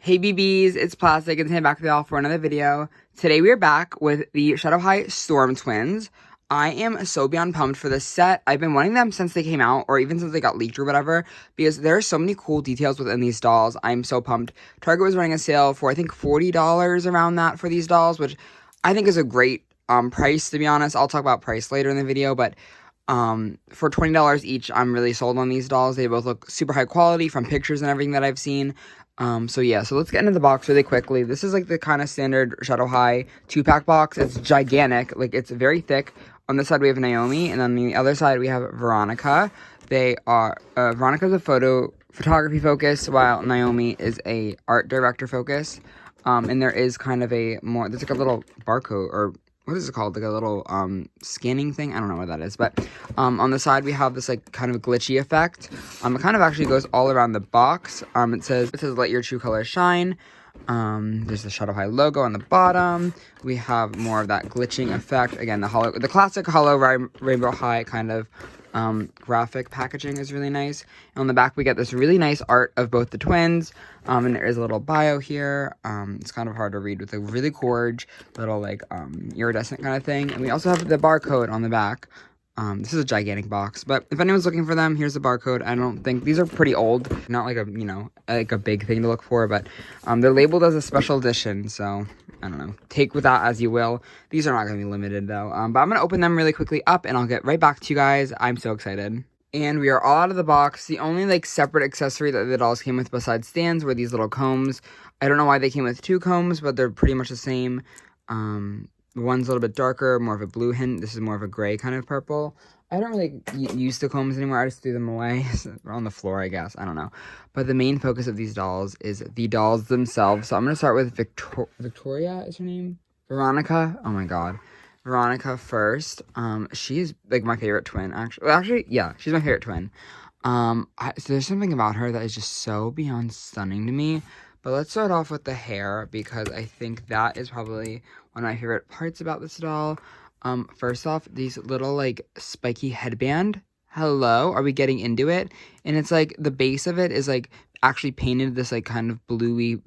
Hey BBs, it's Plastic and today I'm back with y'all for another video. Today we are back with the Shadow High Storm twins. I am so beyond pumped for this set. I've been wanting them since they came out, or even since they got leaked or whatever, because there are so many cool details within these dolls. I'm so pumped. Target was running a sale for I think $40 around that for these dolls, which I think is a great price, to be honest. I'll talk about price later in the video, but for $20 each, I'm really sold on these dolls. They both look super high quality from pictures and everything that I've seen. So yeah, so let's get into the box really quickly. This is like the kind of standard Shadow High 2-pack box. It's gigantic, like it's very thick. On this side we have Naomi, and on the other side we have Veronica. They are, Veronica's a photography focus, while Naomi is a art director focus. And there is kind of there's like a little barcode, or what is it called? Like a little, scanning thing? I don't know what that is, but, on the side we have this, like, kind of glitchy effect. It kind of actually goes all around the box. It says, let your true colors shine. There's the Shadow High logo on the bottom. We have more of that glitching effect. Again, the classic hollow Rainbow High kind of, graphic packaging is really nice. And on the back we get this really nice art of both the twins, and there is a little bio here. It's kind of hard to read with a really gorge little like iridescent kind of thing, and we also have the barcode on the back. This is a gigantic box, but if anyone's looking for them, here's the barcode. I don't think these are pretty old, not like a big thing to look for, but they're labeled as a special edition, so I don't know, take with that as you will. These are not going to be limited though, but I'm going to open them really quickly up and I'll get right back to you guys. I'm so excited. And we are all out of the box. The only like separate accessory that the dolls came with besides stands were these little combs. I don't know why they came with 2 combs, but they're pretty much the same. One's a little bit darker, more of a blue hint. This is more of a gray kind of purple. I don't really use the combs anymore. I just threw them away. They're on the floor, I guess. I don't know. But the main focus of these dolls is the dolls themselves. So I'm going to start with Victoria is her name? Veronica? Oh my god. Veronica first. She is like my favorite twin, actually. Well, actually, yeah, she's my favorite twin. So there's something about her that is just so beyond stunning to me. But let's start off with the hair, because I think that is probably one of my favorite parts about this doll. First off, these little, like, spiky headband. Hello? Are we getting into it? And it's, like, the base of it is, like, actually painted this, like, kind of bluey,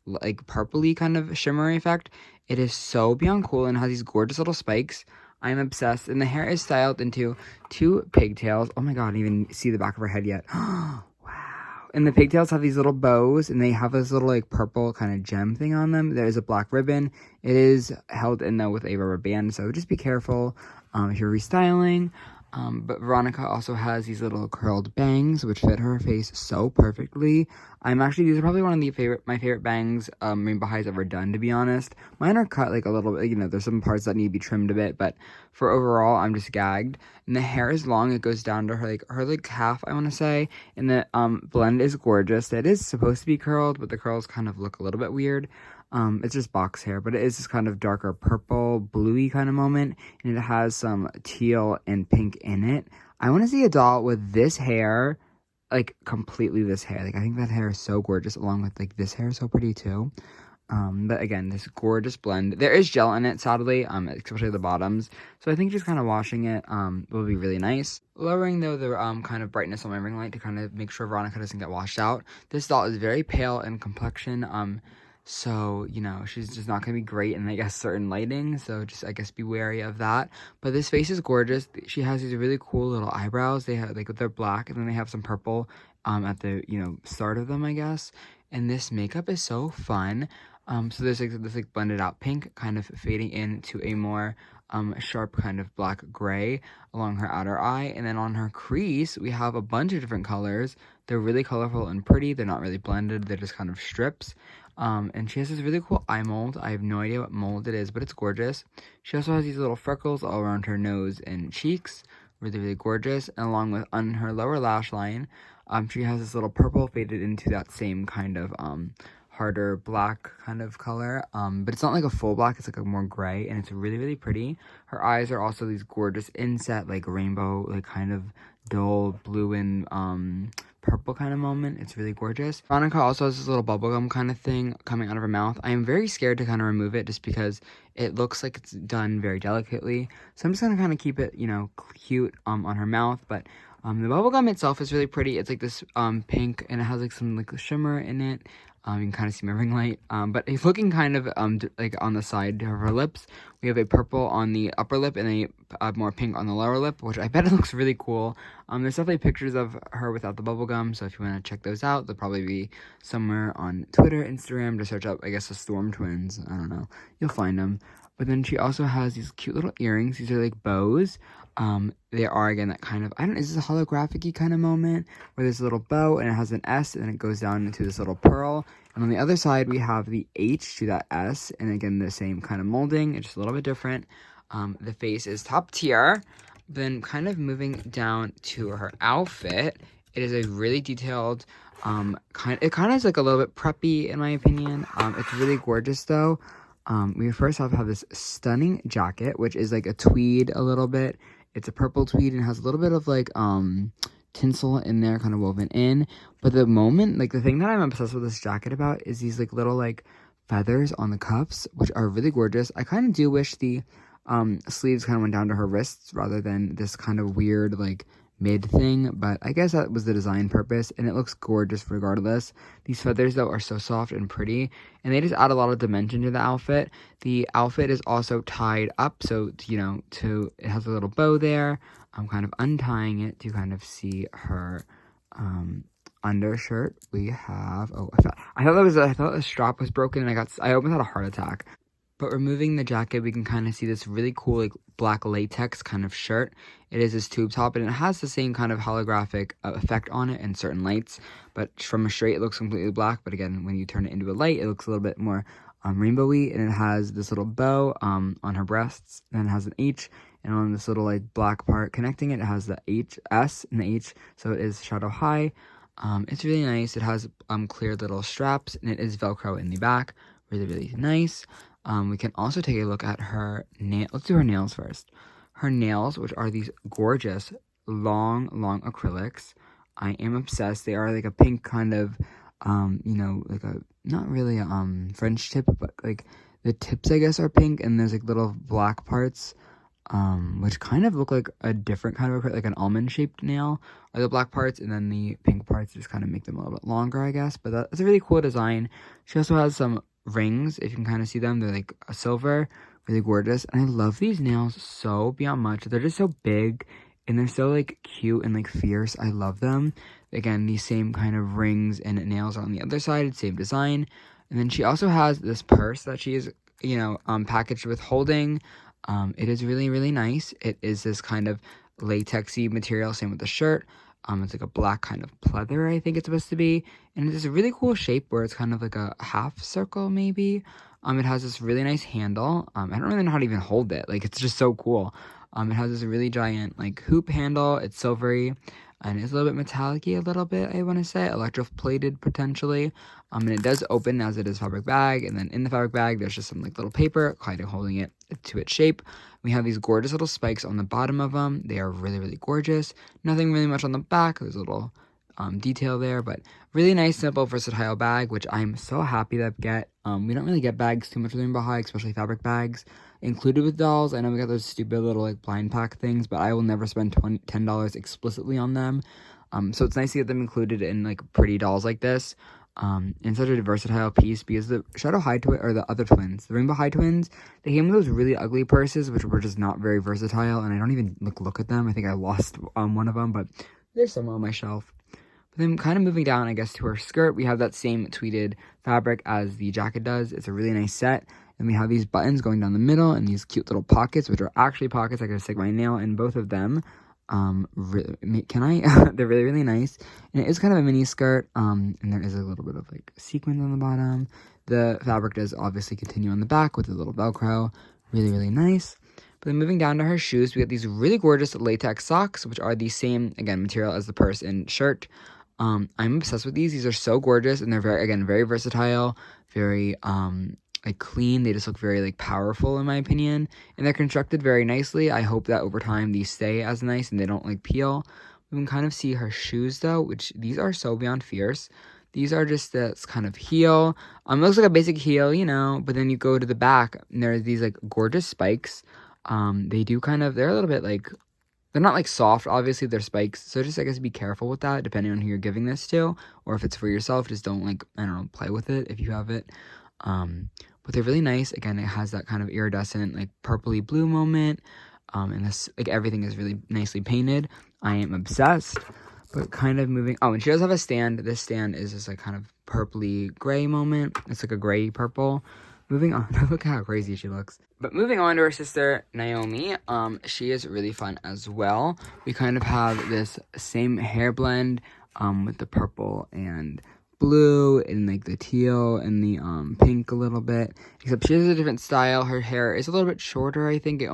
like, purpley kind of shimmery effect. It is so beyond cool and has these gorgeous little spikes. I'm obsessed. And the hair is styled into 2 pigtails. Oh, my God, I didn't even see the back of her head yet. And the pigtails have these little bows, and they have this little, like, purple kind of gem thing on them. There is a black ribbon. It is held in, though, with a rubber band, so just be careful if you're restyling. But Veronica also has these little curled bangs, which fit her face so perfectly. These are probably one of my favorite bangs Rainbow High's ever done, to be honest. Mine are cut, like, a little bit, there's some parts that need to be trimmed a bit, but for overall, I'm just gagged. And the hair is long. It goes down to her calf, I want to say. And the blend is gorgeous. It is supposed to be curled, but the curls kind of look a little bit weird. It's just box hair, but it is this kind of darker purple, bluey kind of moment, and it has some teal and pink in it. I want to see a doll with this hair, like, completely this hair. Like, I think that hair is so gorgeous, along with, like, this hair is so pretty, too. But again, this gorgeous blend. There is gel in it, sadly, especially the bottoms. So I think just kind of washing it, will be really nice. Lowering, though, the, kind of brightness on my ring light to kind of make sure Veronica doesn't get washed out. This doll is very pale in complexion, so, she's just not going to be great in, I guess, certain lighting. So just, I guess, be wary of that. But this face is gorgeous. She has these really cool little eyebrows. They have, like, they're black, and then they have some purple, at the, start of them, I guess. And this makeup is so fun. So there's, like, this, like, blended out pink kind of fading into a more, sharp kind of black gray along her outer eye. And then on her crease, we have a bunch of different colors. They're really colorful and pretty. They're not really blended. They're just kind of strips. And she has this really cool eye mold. I have no idea what mold it is, but it's gorgeous. She also has these little freckles all around her nose and cheeks. Really, really gorgeous. And along with on her lower lash line, she has this little purple faded into that same kind of, harder black kind of color. But it's not like a full black, it's like a more gray, and it's really, really pretty. Her eyes are also these gorgeous inset, like, rainbow, like, kind of dull blue and, purple kind of moment. It's really gorgeous. Veronica also has this little bubblegum kind of thing coming out of her mouth. I am very scared to kind of remove it just because it looks like it's done very delicately. So I'm just gonna kind of keep it, cute on her mouth. But the bubblegum itself is really pretty. It's like this pink, and it has like some like shimmer in it. You can kind of see my ring light. But it's looking kind of like on the side of her lips. We have a purple on the upper lip and a more pink on the lower lip, which I bet it looks really cool. There's definitely pictures of her without the bubble gum, so if you want to check those out, they'll probably be somewhere on Twitter, Instagram. Just search up, I guess, the Storm twins. I don't know. You'll find them. But then she also has these cute little earrings. These are like bows. They are, again, that kind of, is this a holographic-y kind of moment where there's a little bow and it has an S and it goes down into this little pearl. And on the other side, we have the H to that S, and again, the same kind of molding. It's just a little bit different. The face is top tier. Then kind of moving down to her outfit, it is a really detailed, it kind of is like a little bit preppy in my opinion. It's really gorgeous though. We first have this stunning jacket, which is like a tweed a little bit. It's a purple tweed and has a little bit of like tinsel in there, kind of woven in. But the thing that I'm obsessed with this jacket about is these like little like feathers on the cuffs, which are really gorgeous. I kind of do wish the sleeves kind of went down to her wrists rather than this kind of weird like mid thing, but I guess that was the design purpose, and it looks gorgeous regardless. These feathers though are so soft and pretty, and they just add a lot of dimension to the outfit. The outfit is also tied up, so it has a little bow there. I'm kind of untying it to kind of see her undershirt. We have I thought the strap was broken, and I almost had a heart attack. But removing the jacket, we can kind of see this really cool like black latex kind of shirt. It is this tube top, and it has the same kind of holographic effect on it in certain lights. But from a straight, it looks completely black. But again, when you turn it into a light, it looks a little bit more rainbowy. And it has this little bow on her breasts. Then it has an H, and on this little like black part connecting it, it has the H, S, and the H. So it is shadow high. It's really nice. It has clear little straps, and it is Velcro in the back. Really, really nice. We can also take a look at her nail. Let's do her nails first. Her nails, which are these gorgeous, long acrylics. I am obsessed. They are like a pink kind of, like a, not really a French tip, but like the tips, I guess, are pink, and there's like little black parts, which kind of look like a different kind of acrylic, like an almond-shaped nail, are the black parts, and then the pink parts just kind of make them a little bit longer, I guess. But that's a really cool design. She also has some rings, if you can kind of see them. They're like a silver, really gorgeous, and I love these nails so beyond much. They're just so big, and they're so like cute and like fierce. I love them. Again, these same kind of rings and nails are on the other side, same design. And then she also has this purse that she is packaged with holding. It is really, really nice. It is this kind of latexy material, same with the shirt. It's like a black kind of pleather, I think it's supposed to be. And it's a really cool shape where it's kind of like a half circle, maybe. It has this really nice handle. I don't really know how to even hold it. Like, it's just so cool. It has this really giant, like, hoop handle. It's silvery. And it's a little bit metallic-y, a little bit, I want to say. Electroplated, potentially. And it does open as it is fabric bag. And then in the fabric bag, there's just some, like, little paper kind of holding it to its shape. We have these gorgeous little spikes on the bottom of them. They are really, really gorgeous. Nothing really much on the back. There's a little detail there, but really nice, simple, versatile bag, which I'm so happy to get. We don't really get bags too much with Rainbow High, especially fabric bags included with dolls. I know we got those stupid little like blind pack things, but I will never spend $10 explicitly on them. So it's nice to get them included in like pretty dolls like this. In such a versatile piece, because the Shadow High twin, or the other twins, the Rainbow High twins, they came with those really ugly purses, which were just not very versatile, and I don't even look at them. I think I lost one of them, but they're somewhere on my shelf. But then kind of moving down, I guess, to her skirt, we have that same tweeted fabric as the jacket does. It's a really nice set. And we have these buttons going down the middle and these cute little pockets, which are actually pockets. I can stick my nail in both of them. Can I? They're really, really nice. And it is kind of a mini skirt. And there is a little bit of like sequins on the bottom. The fabric does obviously continue on the back with a little Velcro. Really, really nice. But then moving down to her shoes, we get these really gorgeous latex socks, which are the same, again, material as the purse and shirt. I'm obsessed with these. These are so gorgeous, and they're very versatile, very like clean. They just look very like powerful in my opinion, and they're constructed very nicely. I hope that over time these stay as nice and they don't like peel. We can kind of see her shoes though, which these are so beyond fierce. These are just this kind of heel. It looks like a basic heel, but then you go to the back and there are these like gorgeous spikes. They're a little bit like They're not like soft, obviously they're spikes, so just I guess be careful with that depending on who you're giving this to, or if it's for yourself, just don't like, I don't know, play with it if you have it. But they're really nice. Again, it has that kind of iridescent like purpley blue moment, and this, like, everything is really nicely painted. I am obsessed. But kind of moving, oh, and she does have a stand. This stand is just like kind of purpley gray moment. It's like a gray purple. Moving on, look how crazy she looks. But moving on to her sister Naomi, she is really fun as well. We kind of have this same hair blend, with the purple and blue and like the teal and the pink a little bit, except she has a different style. Her hair is a little bit shorter. I think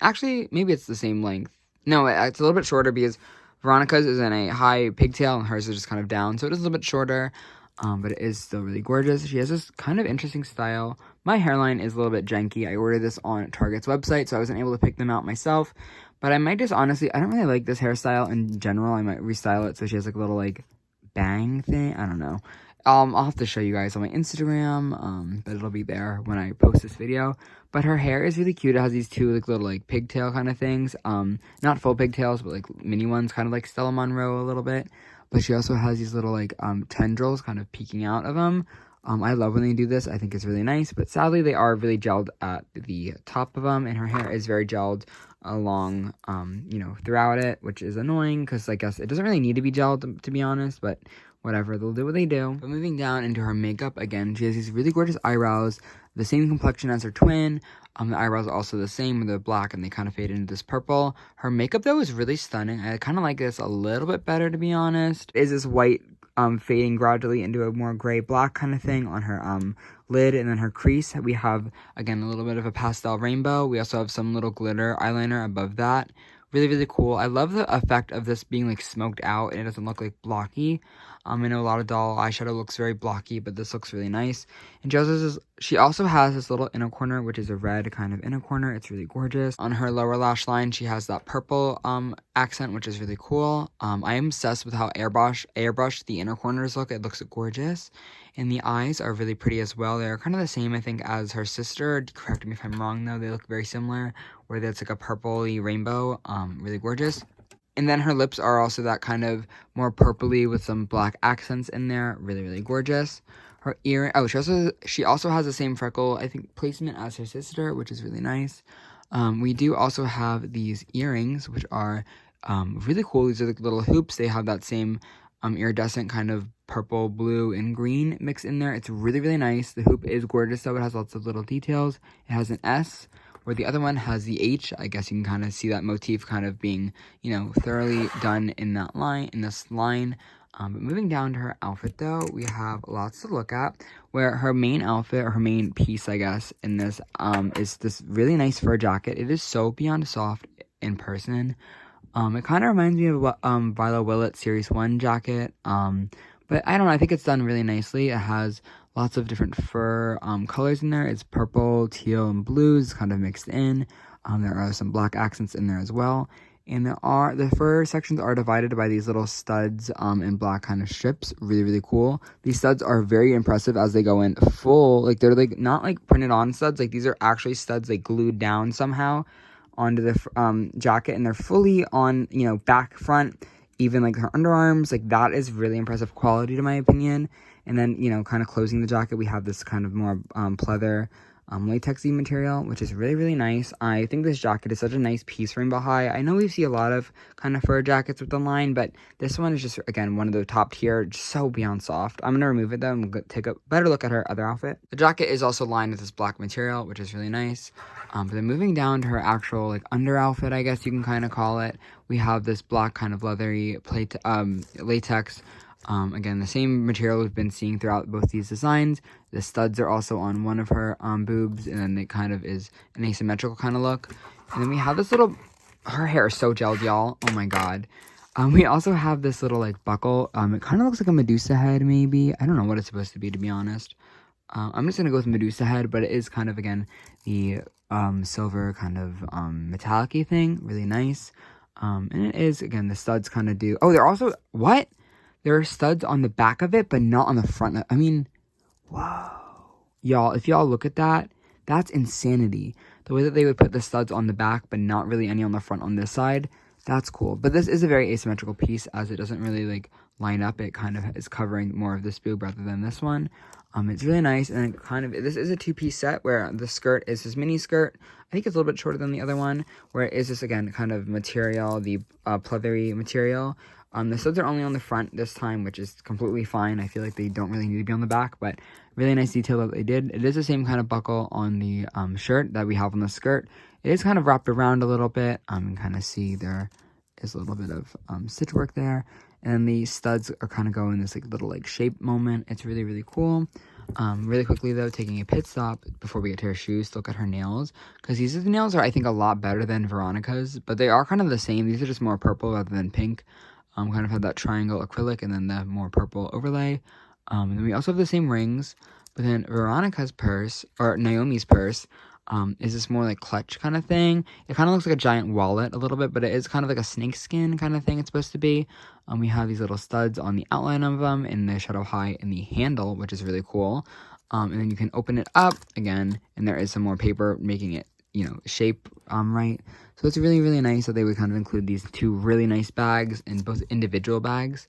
actually maybe it's the same length. No, it's a little bit shorter because Veronica's is in a high pigtail and hers is just kind of down, so it is a little bit shorter, but it is still really gorgeous. She has this kind of interesting style. My hairline is a little bit janky. I ordered this on Target's website, so I wasn't able to pick them out myself, but I might just honestly, I don't really like this hairstyle in general. I might restyle it so she has like a little like bang thing. I don't know. I'll have to show you guys on my Instagram, but it'll be there when I post this video. But her hair is really cute. It has these two like little like pigtail kind of things. Not full pigtails, but like mini ones, kind of like Stella Monroe a little bit. But she also has these little like tendrils kind of peeking out of them. I love when they do this. I think it's really nice. But sadly, they are really gelled at the top of them, and her hair is very gelled along, you know, throughout it, which is annoying because I guess it doesn't really need to be gelled, to be honest, but whatever, they'll do what they do. But moving down into her makeup, again, she has these really gorgeous eyebrows, the same complexion as her twin. The eyebrows are also the same, they're black and they kind of fade into this purple. Her makeup, though, is really stunning. I kind of like this a little bit better, to be honest. Is this white fading gradually into a more gray black kind of thing on her lid, and then her crease we have again a little bit of a pastel rainbow. We also have some little glitter eyeliner above that. Really, really cool. I love the effect of this being like smoked out and it doesn't look like blocky. I know a lot of doll eyeshadow looks very blocky, but this looks really nice. And she also has this little inner corner, which is a red kind of inner corner. It's really gorgeous. On her lower lash line, she has that purple accent, which is really cool. I am obsessed with how airbrushed the inner corners look. It looks gorgeous. And the eyes are really pretty as well. They're kind of the same, I think, as her sister. Correct me if I'm wrong, though. They look very similar, where that's like a purpley rainbow. Really gorgeous. And then her lips are also that kind of more purpley with some black accents in there. Really, really gorgeous. Her earring, oh, she also has the same freckle, I think, placement as her sister, which is really nice. We do also have these earrings, which are really cool. These are like little hoops. They have that same iridescent kind of purple, blue, and green mix in there. It's really, really nice. The hoop is gorgeous, though. It has lots of little details. It has an S, where the other one has the H. I guess you can kind of see that motif kind of being, you know, thoroughly done in that line, in this line. But moving down to her outfit, though, we have lots to look at, where her main outfit, or her main piece, I guess, in this, is this really nice fur jacket. It is so beyond soft in person. It kind of reminds me of Viola Willett Series 1 jacket, but I don't know, I think it's done really nicely. It has lots of different fur colors in there. It's purple, teal, and blues kind of mixed in. There are some black accents in there as well. And the fur sections are divided by these little studs and black kind of strips. Really, really cool. These studs are very impressive as they go in full. Like, they're like not like printed on studs. Like, these are actually studs like glued down somehow onto the jacket, and they're fully on, you know, back, front, even like her underarms. Like, that is really impressive quality, to my opinion. And then, you know, kind of closing the jacket, we have this kind of more pleather latexy material, which is really, really nice. I think this jacket is such a nice piece for Rainbow High. I know we see a lot of kind of fur jackets with the line, but this one is just, again, one of the top tier, just so beyond soft. I'm going to remove it, though, and take a better look at her other outfit. The jacket is also lined with this black material, which is really nice. But then moving down to her actual, like, under outfit, I guess you can kind of call it, we have this black kind of leathery latex. Again, the same material we've been seeing throughout both these designs. The studs are also on one of her boobs, and then it kind of is an asymmetrical kind of look. And then we have this little, her hair is so gelled, y'all. Oh my god. We also have this little, like, buckle. It kind of looks like a Medusa head, maybe. I don't know what it's supposed to be, to be honest. I'm just gonna go with Medusa head, but it is kind of, again, the silver kind of metallic-y thing. Really nice. And it is, again, the studs kind of do, oh, they're also, what? There are studs on the back of it, but not on the front. I mean, whoa. Y'all, if y'all look at that, that's insanity. The way that they would put the studs on the back, but not really any on the front on this side, That's cool. But this is a very asymmetrical piece, as it doesn't really, like, line up. It kind of is covering more of this boob rather than this one. It's really nice, and it kind of, this is a two-piece set where the skirt is this mini skirt. I think it's a little bit shorter than the other one, where it is this, again, kind of material, the pleathery material. The studs are only on the front this time, which is completely fine. I feel like they don't really need to be on the back, but really nice detail that they did. It is the same kind of buckle on the shirt that we have on the skirt. It is kind of wrapped around a little bit. You can kind of see there is a little bit of stitch work there. And the studs are kind of going this like little like shape moment. It's really, really cool. Really quickly though, taking a pit stop before we get to her shoes to look at her nails, because these nails are, I think, a lot better than Veronica's, but they are kind of the same. These are just more purple rather than pink. Kind of have that triangle acrylic and then the more purple overlay. And then we also have the same rings, but then Veronica's purse, or Naomi's purse, is this more like clutch kind of thing. It kind of looks like a giant wallet a little bit, but it is kind of like a snake skin kind of thing it's supposed to be. We have these little studs on the outline of them in the shadow high and the handle, which is really cool. And then you can open it up again, and there is some more paper making it, you know, shape right. So it's really, really nice that they would kind of include these two really nice bags in both individual bags.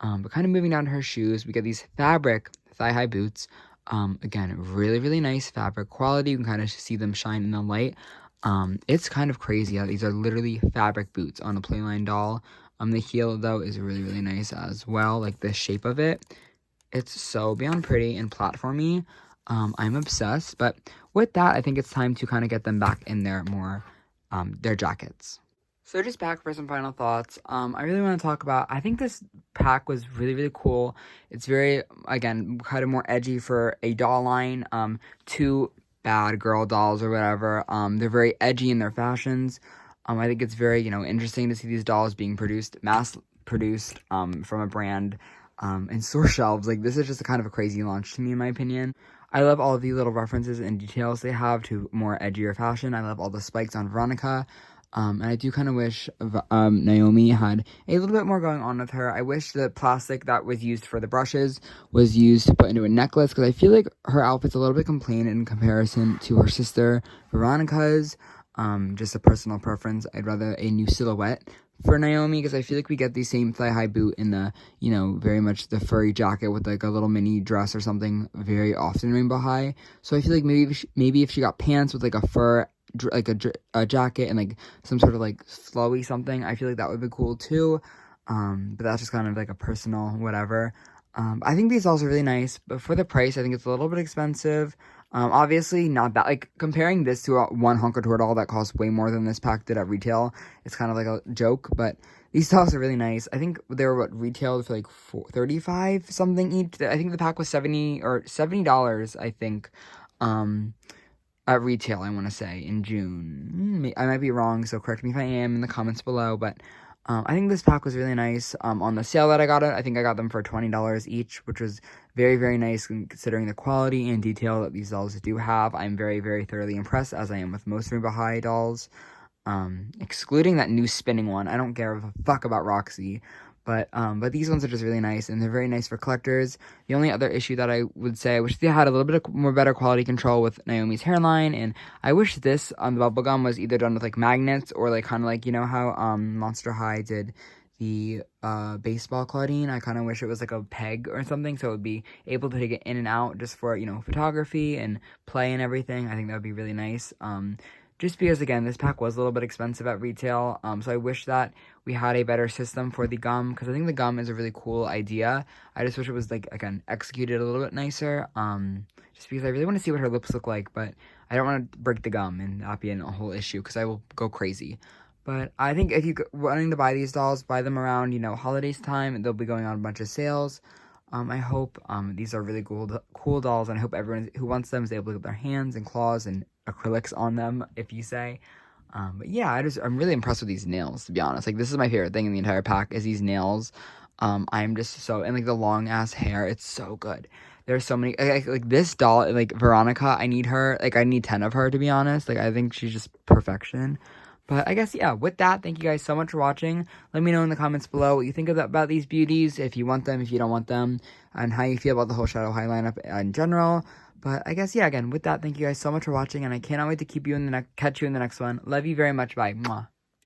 But kind of moving down to her shoes, we get these fabric thigh-high boots. Again, really, really nice fabric quality. You can kind of see them shine in the light. It's kind of crazy how these are literally fabric boots on a Playline doll. The heel, though, is really, really nice as well. Like, the shape of it. It's so beyond pretty and platformy. I'm obsessed. But with that, I think it's time to kind of get them back in their more, their jackets. So just back for some final thoughts. I really want to talk about, I think this pack was really, really cool. It's very, again, kind of more edgy for a doll line. Two bad girl dolls or whatever. They're very edgy in their fashions. I think it's very, you know, interesting to see these dolls being mass produced from a brand in store shelves. Like, this is just a kind of a crazy launch to me, in my opinion. I love all of the little references and details they have to more edgier fashion. I love all the spikes on Veronica. And I do kind of wish Naomi had a little bit more going on with her. I wish the plastic that was used for the brushes was used to put into a necklace, because I feel like her outfit's a little bit plain in comparison to her sister Veronica's. Just a personal preference. I'd rather a new silhouette for Naomi, because I feel like we get the same thigh-high boot in the, you know, very much the furry jacket with like a little mini dress or something very often Rainbow High. So I feel like maybe if she got pants with like a fur, like a jacket and like some sort of like flowy something, I feel like that would be cool too. But that's just kind of like a personal whatever. I think these dolls are really nice, but for the price, I think it's a little bit expensive. Obviously not that, like, comparing this to one Honker Tour doll that costs way more than this pack did at retail, it's kind of like a joke, but these dolls are really nice. I think they were retailed for like $35 something each. I think the pack was $70, I think, at retail, I want to say, in June. I might be wrong, so correct me if I am in the comments below, but I think this pack was really nice. On the sale that I got it, I think I got them for $20 each, which was very, very nice considering the quality and detail that these dolls do have. I'm very, very thoroughly impressed, as I am with most Rainbow High dolls. Excluding that new spinning one. I don't care a fuck about Roxy. But these ones are just really nice, and they're very nice for collectors. The only other issue that I would say, I wish they had a little bit more better quality control with Naomi's hairline, and I wish this on the bubblegum was either done with like magnets or like kind of like, you know how Monster High did the baseball Claudine. I kind of wish it was like a peg or something, so it would be able to take it in and out just for, you know, photography and play and everything. I think that would be really nice. Just because, again, this pack was a little bit expensive at retail, so I wish that we had a better system for the gum, because I think the gum is a really cool idea. I just wish it was, like, again, executed a little bit nicer, just because I really want to see what her lips look like, but I don't want to break the gum and that be a whole issue, because I will go crazy. But I think if you're wanting to buy these dolls, buy them around, you know, holidays time, and they'll be going on a bunch of sales. I hope these are really cool dolls, and I hope everyone who wants them is able to get their hands and claws and acrylics on them, if you say. But yeah, I'm really impressed with these nails, to be honest. Like, this is my favorite thing in the entire pack, is these nails. I'm just so, and like the long ass hair, it's so good. There's so many, like this doll, like Veronica, I need 10 of her, to be honest. Like, I think she's just perfection. But I guess, yeah, with that, thank you guys so much for watching. Let me know in the comments below what you think about these beauties, if you want them, if you don't want them, and how you feel about the whole Shadow High lineup in general. But I guess, yeah, again, with that, thank you guys so much for watching, and I cannot wait to catch you in the next one. Love you very much. Bye. Mwah.